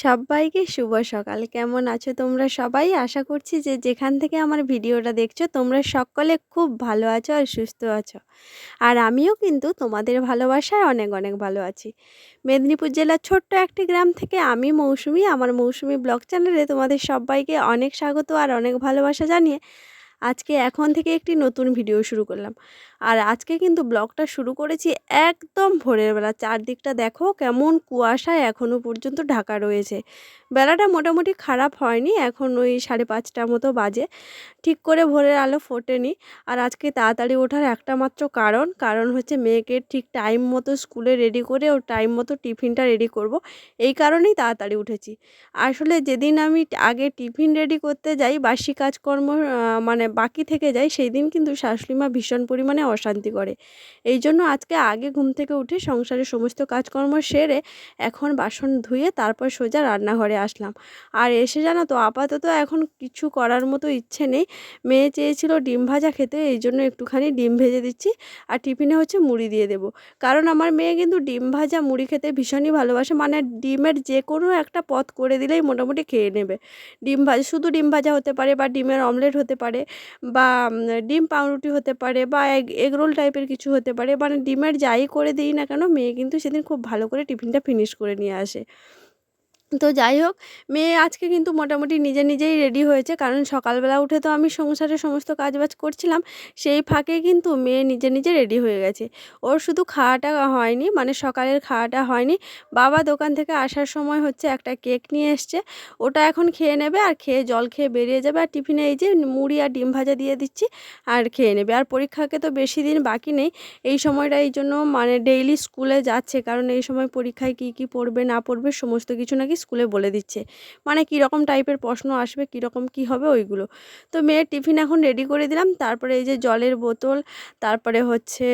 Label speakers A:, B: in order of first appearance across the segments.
A: সবাইকে শুভ সকাল। কেমন আছো তোমরা সবাই? আশা করছি যে যেখান থেকে আমার ভিডিওটা দেখছো তোমরা সকলে খুব ভালো আছো আর সুস্থ আছো। আর আমিও কিন্তু তোমাদের ভালোবাসায় অনেক অনেক ভালো আছি। মেদিনীপুর জেলার ছোট্ট একটি গ্রাম থেকে আমি মৌসুমি, আমার মৌসুমি ব্লগ চ্যানেলে তোমাদের সবাইকে অনেক স্বাগত আর অনেক ভালোবাসা জানিয়ে আজকে এখন থেকে একটি নতুন ভিডিও শুরু করলাম। আর আজকে কিন্তু ব্লগটা শুরু করেছি একদম ভোরের বেলা। চারদিকটা দেখো কেমন কুয়াশায় এখনও পর্যন্ত ঢাকা রয়েছে। বেলাটা মোটামুটি খারাপ হয়নি, এখন ওই 5:30 মতো বাজে। ঠিক করে ভোরের আলো ফোটেনি। আর আজকে তাড়াতাড়ি ওঠার একটা মাত্র কারণ হচ্ছে মেয়েকে ঠিক টাইম মতো স্কুলে রেডি করে ওর টাইম মতো টিফিনটা রেডি করব। এই কারণেই তাড়াতাড়ি উঠেছি। আসলে যেদিন আমি আগে টিফিন রেডি করতে যাই, বাসি কাজকর্ম মানে বাকি থেকে যায়, সেই দিন কিন্তু শাশুড়ি মা ভীষণ পরিমাণে অশান্তি করে। এই জন্য আজকে আগে ঘুম থেকে উঠে সংসারের সমস্ত কাজকর্ম সেরে এখন বাসন ধুয়ে তারপর সোজা রান্নাঘরে আসলাম। আর এসে জানো তো আপাতত এখন কিছু করার মতো ইচ্ছে নেই। মেয়ে চেয়েছিল ডিম ভাজা খেতে, এই জন্য একটুখানি ডিম ভেজে দিচ্ছি। আর টিফিনে হচ্ছে মুড়ি দিয়ে দেবো, কারণ আমার মেয়ে কিন্তু ডিম ভাজা মুড়ি খেতে ভীষণই ভালোবাসে। মানে ডিমের যে কোনো একটা পদ করে দিলেই মোটামুটি খেয়ে নেবে। ডিম ভাজা, শুধু ডিম ভাজা হতে পারে বা ডিমের অমলেট হতে পারে বা ডিম পাউরুটি হতে পারে বা এগরোল টাইপের কিছু হতে পারে। মানে ডিমের যাই করে দিই না কেন, মেয়ে কিন্তু সেদিন খুব ভালো করে টিফিনটা ফিনিশ করে নিয়ে আসে। তো যাই হোক, মেয়ে আজকে কিন্তু মোটামুটি নিজেই রেডি হয়েছে, কারণ সকালবেলা উঠে তো আমি সংসারের সমস্ত কাজবাজ করছিলাম, সেই ফাঁকে কিন্তু মেয়ে নিজে রেডি হয়ে গেছে। ওর শুধু খাওয়াটা হয়নি, মানে সকালের খাওয়াটা হয়নি। বাবা দোকান থেকে আসার সময় হচ্ছে একটা কেক নিয়ে এসছে, ওটা এখন খেয়ে নেবে আর খেয়ে জল খেয়ে বেরিয়ে যাবে। আর টিফিনে এই যে মুড়ি আর ডিম ভাজা দিয়ে দিচ্ছি আর খেয়ে নেবে। আর পরীক্ষাকে তো বেশি দিন বাকি নেই, এই সময়টা এই জন্য মানে ডেইলি স্কুলে যাচ্ছে, কারণ এই সময় পরীক্ষায় কী পড়বে না পড়বে সমস্ত কিছু নাকি স্কুলে বলে দিচ্ছে। মানে কীরকম টাইপের প্রশ্ন আসবে, কীরকম কী হবে ওইগুলো। তো মেয়ের টিফিন এখন রেডি করে দিলাম। তারপরে এই যে জলের বোতল, তারপরে হচ্ছে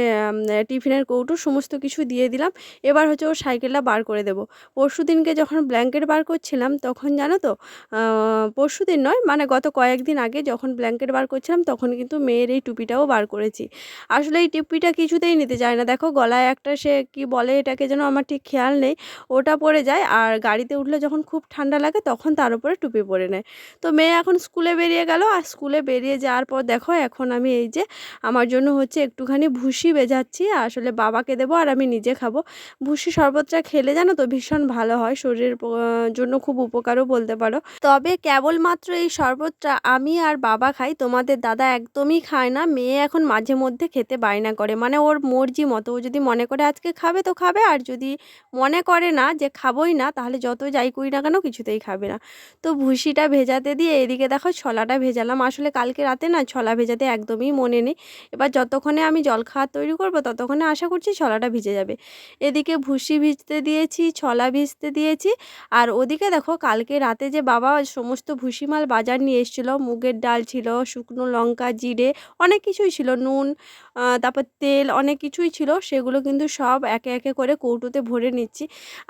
A: টিফিনের কৌটো সমস্ত কিছু দিয়ে দিলাম। এবার হচ্ছে ওর সাইকেলটা বার করে দেবো। পরশুদিনকে যখন ব্ল্যাঙ্কেট বার করছিলাম তখন জানো তো, পরশুদিন নয় মানে গত কয়েকদিন আগে যখন ব্ল্যাঙ্কেট বার করছিলাম তখন কিন্তু মেয়ের এই টুপিটাও বার করেছি। আসলে এই টুপিটা কিছুতেই নিতে চায় না, দেখো গলায় একটা সে কি বলে এটাকে যেন, আমার ঠিক খেয়াল নেই, ওটা পরে যায়। আর গাড়িতে উঠলে যখন খুব ঠান্ডা লাগে তখন তার উপরে টুপি পরে নেয়। তো মেয়ে এখন স্কুলে বেরিয়ে গেল। আর স্কুলে বেরিয়ে যাওয়ার পর দেখো এখন আমি এই যে আমার জন্য হচ্ছে একটুখানি ভুসি ভেজাচ্ছি, আসলে বাবাকে দেবো আর আমি নিজে খাবো। ভুসি শরবতটা খেলে জানো তো ভীষণ ভালো হয়, শরীরের জন্য খুব উপকারও বলতে পারো। তবে কেবলমাত্র এই শরবতটা আমি আর বাবা খাই, তোমাদের দাদা একদমই খায় না। মেয়ে এখন মাঝে মধ্যে খেতে বায়না করে, মানে ওর মর্জি মতো, ও যদি মনে করে আজকে খাবে তো খাবে, আর যদি মনে করে না যে খাবোই না তাহলে যত যাই করি না কেন কিছুতেই খাবে না। তো ভুসিটা ভেজাতে দিয়ে এদিকে দেখো ছোলাটা ভেজালাম। আসলে কালকে রাতে না ছোলা ভেজাতে একদমই মনে নেই। এবার যতক্ষণে আমি জলখাবার তৈরি করব ততক্ষণে আশা করছি ছোলাটা ভিজে যাবে। এদিকে ভুসি ভিজতে দিয়েছি, ছোলা ভিজতে দিয়েছি। আর ওদিকে দেখো কালকে রাতে যে বাবা সমস্ত ভুসিমাল বাজার নিয়ে এসেছিলো, মুগের ডাল ছিল, শুকনো লঙ্কা, জিরে, অনেক কিছুই ছিল, নুন, তারপর তেল, অনেক কিছুই ছিল, সেগুলো কিন্তু সব একে একে করে কৌটোতে ভরে নিচ্ছি।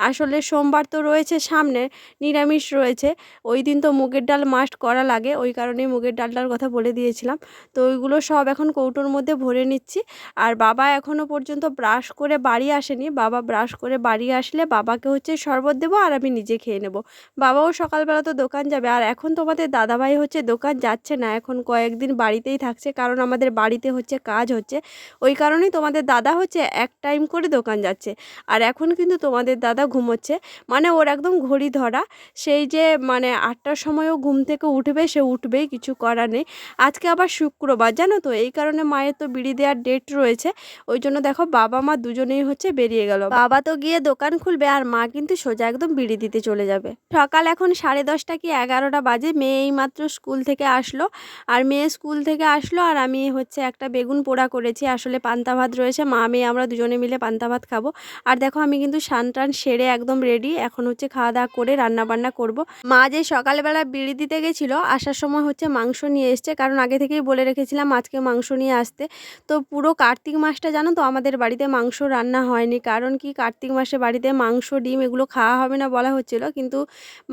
A: আসলে সোমবার তো রয়েছে সামনে, নিরামিষ রয়েছে, ওই দিন তো মুগের ডাল মাস্ট করা লাগে, ওই কারণেই মুগের ডালটার কথা বলে দিয়েছিলাম। তো ওইগুলো সব এখন কৌটোর মধ্যে ভরে নিচ্ছি। আর বাবা এখনও পর্যন্ত ব্রাশ করে বাড়ি আসেনি, বাবা ব্রাশ করে বাড়ি আসলে বাবাকে হচ্ছে শরবত দেবো আর আমি নিজে খেয়ে নেব। বাবাও সকালবেলা তো দোকান যাবে। আর এখন তোমাদের দাদাভাই হচ্ছে দোকান যাচ্ছে না, এখন কয়েকদিন বাড়িতেই থাকছে, কারণ আমাদের বাড়িতে হচ্ছে কাজ হচ্ছে, ওই কারণেই তোমাদের দাদা হচ্ছে এক টাইম করে দোকান যাচ্ছে। আর এখন কিন্তু তোমাদের দাদা ঘুমোচ্ছে, মানে ওর একদম ঘড়ি ধরা, সেই যে মানে 8টার সময়ও ঘুম থেকে উঠবে, সে উঠবেই, কিছু করার নেই। আজকে আবার শুক্রবার জানো তো, এই কারণে মায়ের তো বিড়ি দেওয়ার ডেট রয়েছে, ওই জন্য দেখো বাবা মা দুজনেই হচ্ছে বেরিয়ে গেল। বাবা তো গিয়ে দোকান খুলবে আর মা কিন্তু সোজা একদম বিড়ি দিতে চলে যাবে। সকাল এখন 10:30 কি 11টা বাজে। মেয়ে এই মাত্র স্কুল থেকে আসলো, আর মেয়ে স্কুল থেকে আসলো আর আমি হচ্ছে একটা বেগুন পোড়া করে করেছি, আসলে পান্তা ভাত রয়েছে, মা মেয়ে আমরা দুজনে মিলে পান্তা ভাত খাবো। আর দেখো আমি কিন্তু স্নান টান সেরে একদম রেডি, এখন হচ্ছে খাওয়া দাওয়া করে রান্না বান্না করব। মা যে সকালবেলা বিড়ি দিতে গেছিলো, আসার সময় হচ্ছে মাংস নিয়ে এসছে, কারণ আগে থেকেই বলে রেখেছিলাম আজকে মাংস নিয়ে আসতে। তো পুরো কার্তিক মাসটা জানো তো আমাদের বাড়িতে মাংস রান্না হয়নি, কারণ কি কার্তিক মাসে বাড়িতে মাংস ডিম এগুলো খাওয়া হবে না বলা হচ্ছিল, কিন্তু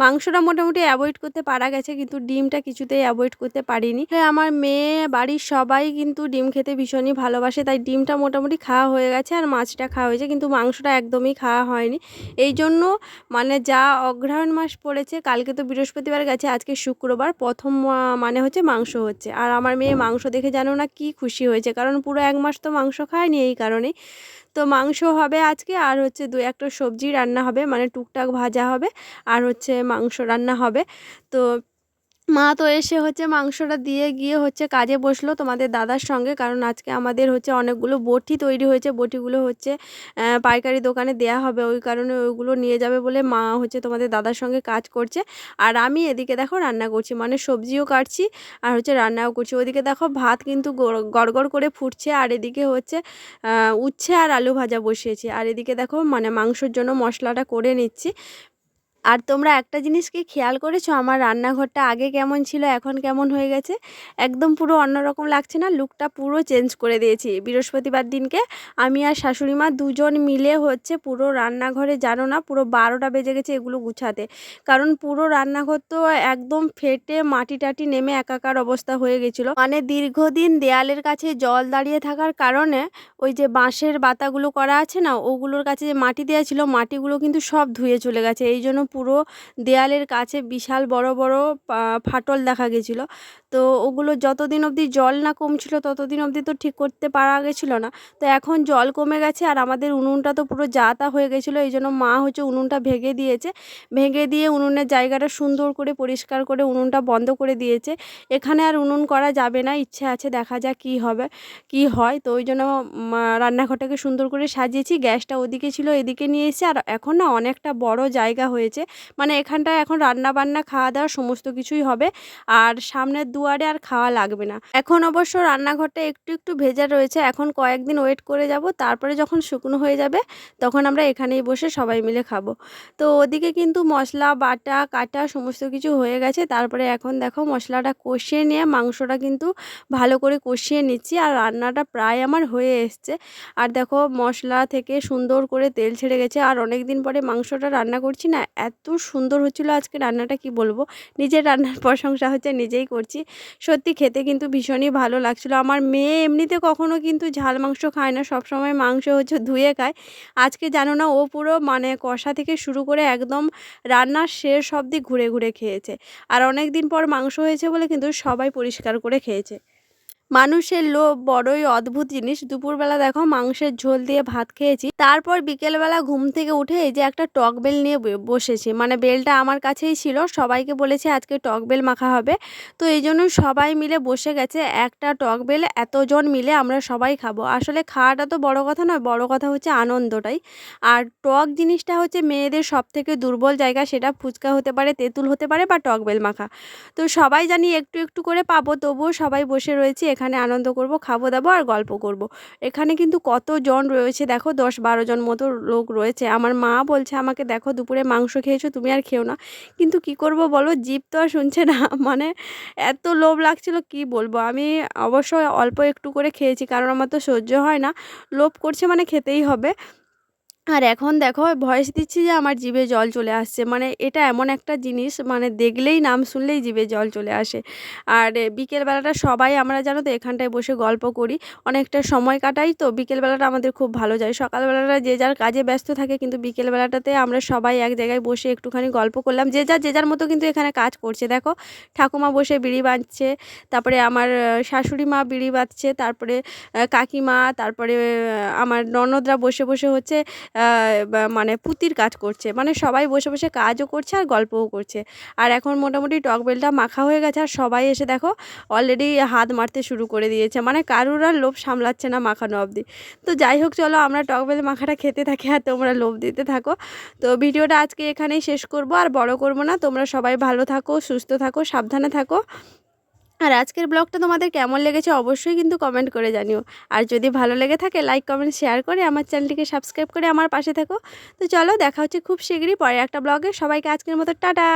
A: মাংসটা মোটামুটি অ্যাভয়েড করতে পারা গেছে, কিন্তু ডিমটা কিছুতেই অ্যাভয়েড করতে পারিনি। আমার মেয়ে বাড়ির সবাই কিন্তু ডিম খেতে ভীষণই ভালোবাসে, তাই ডিমটা মোটামুটি খাওয়া হয়ে গেছে আর মাছটা খাওয়া হয়েছে, কিন্তু মাংসটা একদমই খাওয়া হয়নি। এই জন্য মানে যা অগ্রহায়ণ মাস পড়েছে, কালকে তো বৃহস্পতিবার গেছে, আজকে শুক্রবার, প্রথম মানে হচ্ছে মাংস হচ্ছে। আর আমার মেয়ে মাংস দেখে জানো না কি খুশি হয়েছে, কারণ পুরো 1 মাস তো মাংস খায়নি এই কারণেই। তো মাংস হবে আজকে, আর হচ্ছে 2-1টা সবজি রান্না হবে, মানে টুকটাক ভাজা হবে আর হচ্ছে মাংস রান্না হবে। তো মা তো এসে হচ্ছে মাংসটা দিয়ে গিয়ে হচ্ছে কাজে বসলো তোমাদের দাদার সঙ্গে, কারণ আজকে আমাদের হচ্ছে অনেকগুলো বটি তৈরি হয়েছে, বটিগুলো হচ্ছে পাইকারি দোকানে দেয়া হবে, ওই কারণে ওইগুলো নিয়ে যাবে বলে মা হচ্ছে তোমাদের দাদার সঙ্গে কাজ করছে। আর আমি এদিকে দেখো রান্না করছি, মানে সবজিও কাটছি আর হচ্ছে রান্নাও করছি। ওদিকে দেখো ভাত কিন্তু গড়গড় করে ফুটছে, আর এদিকে হচ্ছে উচ্ছে আর আলু ভাজা বসিয়েছি, আর এদিকে দেখো মানে মাংসর জন্য মশলাটা করে নিচ্ছি। আর তোমরা একটা জিনিস কি খেয়াল করেছো, আমার রান্নাঘরটা আগে কেমন ছিল এখন কেমন হয়ে গেছে? একদম পুরো অন্যরকম লাগছে না? লুকটা পুরো চেঞ্জ করে দিয়েছি। বৃহস্পতিবার দিনকে আমি আর শাশুড়ি মা দুজন মিলে হচ্ছে পুরো রান্নাঘরে জানো না পুরো 12টা বেজে গেছে এগুলো গুছাতে। কারণ পুরো রান্নাঘর তো একদম ফেটে মাটি টাটি নেমে একাকার অবস্থা হয়ে গেছিলো। মানে দীর্ঘদিন দেয়ালের কাছে জল দাঁড়িয়ে থাকার কারণে ওই যে বাঁশের বাতাগুলো করা আছে না, ওগুলোর কাছে যে মাটি দেওয়া ছিল, মাটিগুলো কিন্তু সব ধুয়ে চলে গেছে। এই জন্য পুরো দেয়ালের কাছে বিশাল বড় বড় ফাটল দেখা গেছিলো। তো ওগুলো যতদিন অবধি জল না কমছিল ততদিন অবধি তো ঠিক করতে পারা গেছিলো না। তো এখন জল কমে গেছে, আর আমাদের উনুনটা তো পুরো যা তা হয়ে গেছিলো, এই জন্য মা হচ্ছে উনুনটা ভেঙে দিয়েছে, ভেঙে দিয়ে উনুনের জায়গাটা সুন্দর করে পরিষ্কার করে উনুনটা বন্ধ করে দিয়েছে। এখানে আর উনুন করা যাবে না, ইচ্ছে আছে দেখা যাক কী হবে কি হয়। তো ওই জন্য রান্নাঘরটাকে সুন্দর করে সাজিয়েছি, গ্যাসটা ওদিকে ছিল এদিকে নিয়ে এসেছি, আর এখন না অনেকটা বড় জায়গা হয়েছে, মানে এখানটায় এখন রান্না বান্না খাওয়া দাওয়া সমস্ত কিছুই হবে, আর সামনের দুয়ারে আর খাওয়া লাগবে না। এখন অবশ্য রান্নাঘরটা একটু একটু ভেজা রয়েছে, এখন কয়েকদিন ওয়েট করে যাব, তারপরে যখন শুকনো হয়ে যাবে তখন আমরা এখানেই বসে সবাই মিলে খাবো। তো ওদিকে কিন্তু মশলা বাটা কাটা সমস্ত কিছু হয়ে গেছে, তারপরে এখন দেখো মশলাটা কষিয়ে নিয়ে মাংসটা কিন্তু ভালো করে কষিয়ে নিচ্ছি, আর রান্নাটা প্রায় আমার হয়ে এসছে। আর দেখো মশলা থেকে সুন্দর করে তেল ছেড়ে গেছে, আর অনেক দিন পরে মাংসটা রান্না করছি না, এত সুন্দর হচ্ছিলো আজকে রান্নাটা কি বলবো। নিজের রান্নার প্রশংসা হচ্ছে নিজেই করছি, সত্যি খেতে কিন্তু ভীষণই ভালো লাগছিলো। আমার মেয়ে এমনিতে কখনো কিন্তু ঝাল মাংস খায় না, সবসময় মাংস হচ্ছে ধুয়ে খায়। আজকে জানো না ও পুরো মানে কষা থেকে শুরু করে একদম রান্নার শেষ অবধি ঘুরে ঘুরে খেয়েছে। আর অনেক দিন পর মাংস হয়েছে বলে কিন্তু সবাই পরিষ্কার করে খেয়েছে। মানুষের লোভ বড়ই অদ্ভুত জিনিস। দুপুরবেলা দেখো মাংসের ঝোল দিয়ে ভাত খেয়েছি, তারপর বিকেলবেলা ঘুম থেকে উঠে এই যে একটা টক বেল নিয়ে বসেছি, মানে বেলটা আমার কাছেই ছিল, সবাইকে বলেছে আজকে টক বেল মাখা হবে। তো এই জন্য সবাই মিলে বসে গেছে, একটা টক বেল এতজন মিলে আমরা সবাই খাবো। আসলে খাওয়াটা তো বড় কথা নয়, বড় কথা হচ্ছে আনন্দটাই। আর টক জিনিসটা হচ্ছে মেয়েদের সব থেকে দুর্বল জায়গা, সেটা ফুচকা হতে পারে, তেঁতুল হতে পারে বা টক বেল মাখা। তো সবাই জানি একটু একটু করে পাবো, তবুও সবাই বসে রয়েছি এখানে, আনন্দ করব, খাবো দাবো আর গল্প করব। এখানে কিন্তু কতজন রয়েছে দেখো, 10-12 জন মতো লোক রয়েছে। আমার মা বলছে আমাকে, দেখো দুপুরে মাংস খেয়েছো তুমি আর খেও না, কিন্তু কি করব বলো, জিভ তো আর শুনছে না। মানে এত লোভ লাগছিল কি বলবো। আমি অবশ্যই অল্প একটু করে খেয়েছি, কারণ আমার তো সহ্য হয় না, লোভ করছে মানে খেতেই হবে। আর এখন দেখো ভয়েস দিচ্ছি যে আমার জিভে জল চলে আসছে, মানে এটা এমন একটা জিনিস, মানে দেখলেই নাম শুনলেই জিভে জল চলে আসে। আর বিকেলবেলাটা সবাই আমরা জানো তো এখানটায় বসে গল্প করি, অনেকটা সময় কাটাই, তো বিকেলবেলাটা আমাদের খুব ভালো যায়। সকালবেলাটা যে যার কাজে ব্যস্ত থাকে, কিন্তু বিকেলবেলাটাতে আমরা সবাই এক জায়গায় বসে একটুখানি গল্প করলাম, যে যার মতো কিন্তু এখানে কাজ করছে। দেখো ঠাকুমা বসে বিড়ি বাঁধছে, তারপরে আমার শাশুড়ি মা বিড়ি বাঁধছে, তারপরে কাকিমা, তারপরে আমার ননদরা বসে বসে হচ্ছে মানে পুঁতির কাজ করছে, মানে সবাই বসে বসে কাজও করছে আর গল্পও করছে। আর এখন মোটামুটি টক বেলটা মাখা হয়ে গেছে, আর সবাই এসে দেখো অলরেডি হাত মারতে শুরু করে দিয়েছে, মানে কারুর আর লোভ সামলাচ্ছে না মাখানো অবধি। তো যাই হোক চলো আমরা টক বেল মাখাটা খেতে থাকি আর তোমরা লোভ দিতে থাকো। তো ভিডিওটা আজকে এখানেই শেষ করব, আর বড় করব না। তোমরা সবাই ভালো থাকো, সুস্থ থাকো, সাবধানে থাকো। আর আজকের ব্লগটা তোমাদের কেমন লেগেছে অবশ্যই কিন্তু কমেন্ট করে জানিও। আর যদি ভালো লেগে থাকে লাইক, কমেন্ট, শেয়ার করে আমার চ্যানেলটিকে সাবস্ক্রাইব করে আমার পাশে থেকো। তো চলো দেখা হচ্ছে খুব শিগগিরই পরের একটা ব্লগে। সবাইকে আজকের মতো টাটা।